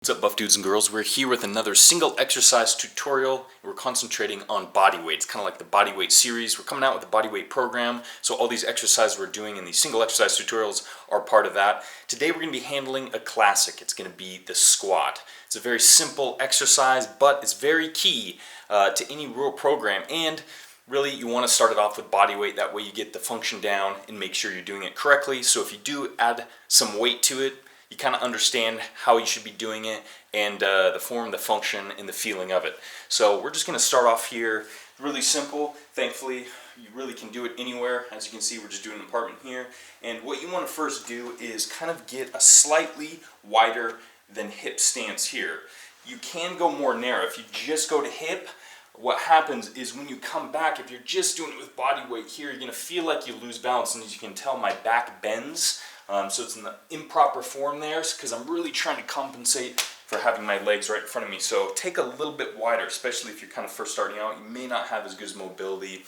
What's up, buff dudes and girls? We're here with another single exercise tutorial. We're concentrating on body weight. It's kind of like the body weight series. We're coming out with the body weight program, so all these exercises we're doing in these single exercise tutorials are part of that. Today we're going to be handling a classic. It's going to be the squat. It's a very simple exercise, but it's very key to any real program, and really you want to start it off with body weight. That way you get the function down and make sure you're doing it correctly. So if you do add some weight to it, you kind of understand how you should be doing it and the form, the function, and the feeling of it. So we're just going to start off here really simple. Thankfully, you really can do it anywhere. As you can see, we're just doing an apartment here. And what you want to first do is kind of get a slightly wider than hip stance here. You can go more narrow. If you just go to hip, what happens is when you come back, if you're just doing it with body weight here, you're going to feel like you lose balance. And as you can tell, my back bends. So it's in the improper form there because I'm really trying to compensate for having my legs right in front of me. So take a little bit wider, especially if you're kind of first starting out. You may not have as good as mobility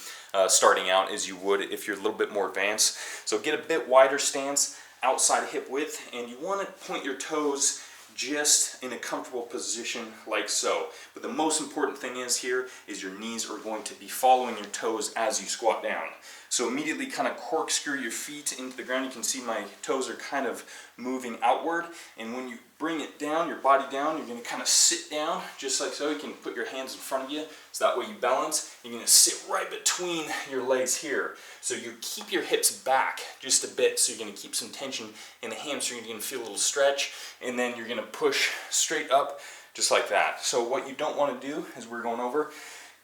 starting out as you would if you're a little bit more advanced. So get a bit wider stance outside hip width, and you want to point your toes just in a comfortable position like so. But the most important thing is your knees are going to be following your toes as you squat down. So immediately kind of corkscrew your feet into the ground. You can see my toes are kind of moving outward, and when you bring it down, your body down, you're going to kind of sit down just like so. You can put your hands in front of you so that way you balance. You're going to sit right between your legs here. So you keep your hips back just a bit, so you're going to keep some tension in the hamstring. You're going to feel a little stretch, and then you're going to push straight up just like that. So what you don't want to do, as we're going over,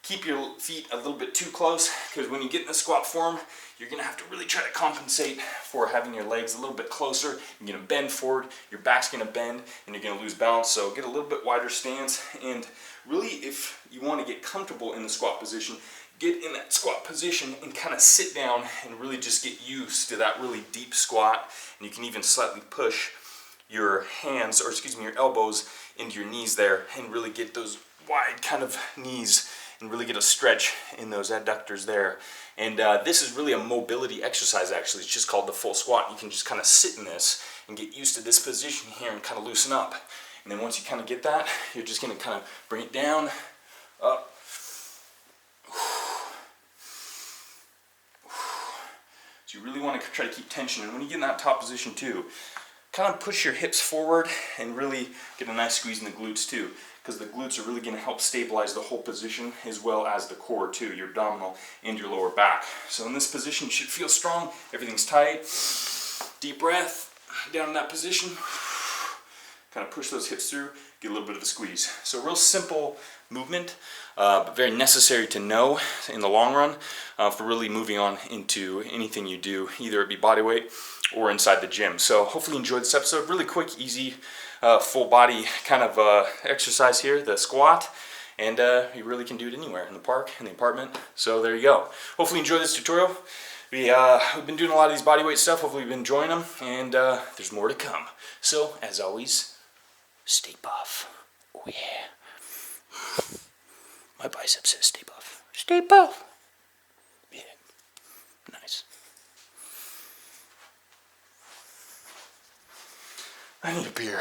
keep your feet a little bit too close, because when you get in the squat form, you're going to have to really try to compensate for having your legs a little bit closer. You're going to bend forward, your back's going to bend, and you're going to lose balance. So get a little bit wider stance, and really if you want to get comfortable in the squat position, get in that squat position and kind of sit down and really just get used to that really deep squat. And you can even slightly push your hands, or excuse me, your elbows into your knees there and really get those wide kind of knees and really get a stretch in those adductors there. And this is really a mobility exercise actually. It's just called the full squat. You can just kind of sit in this and get used to this position here and kind of loosen up. And then once you kind of get that, you're just going to kind of bring it down, up. So you really want to try to keep tension. And when you get in that top position too, kind of push your hips forward and really get a nice squeeze in the glutes too, because the glutes are really going to help stabilize the whole position as well as the core too, your abdominal and your lower back. So in this position you should feel strong, everything's tight. Deep breath, down in that position. Kind of push those hips through, get a little bit of a squeeze. So real simple movement, but very necessary to know in the long run for really moving on into anything you do, either it be body weight or inside the gym. So hopefully you enjoyed this episode. Really quick, easy, full body kind of exercise here, the squat. And you really can do it anywhere, in the park, in the apartment. So there you go. Hopefully you enjoyed this tutorial. We've been doing a lot of these bodyweight stuff. Hopefully you've been enjoying them, and there's more to come. So, as always, stay buff. Oh yeah. My bicep says stay buff. Stay buff. Yeah. Nice. I need a beer.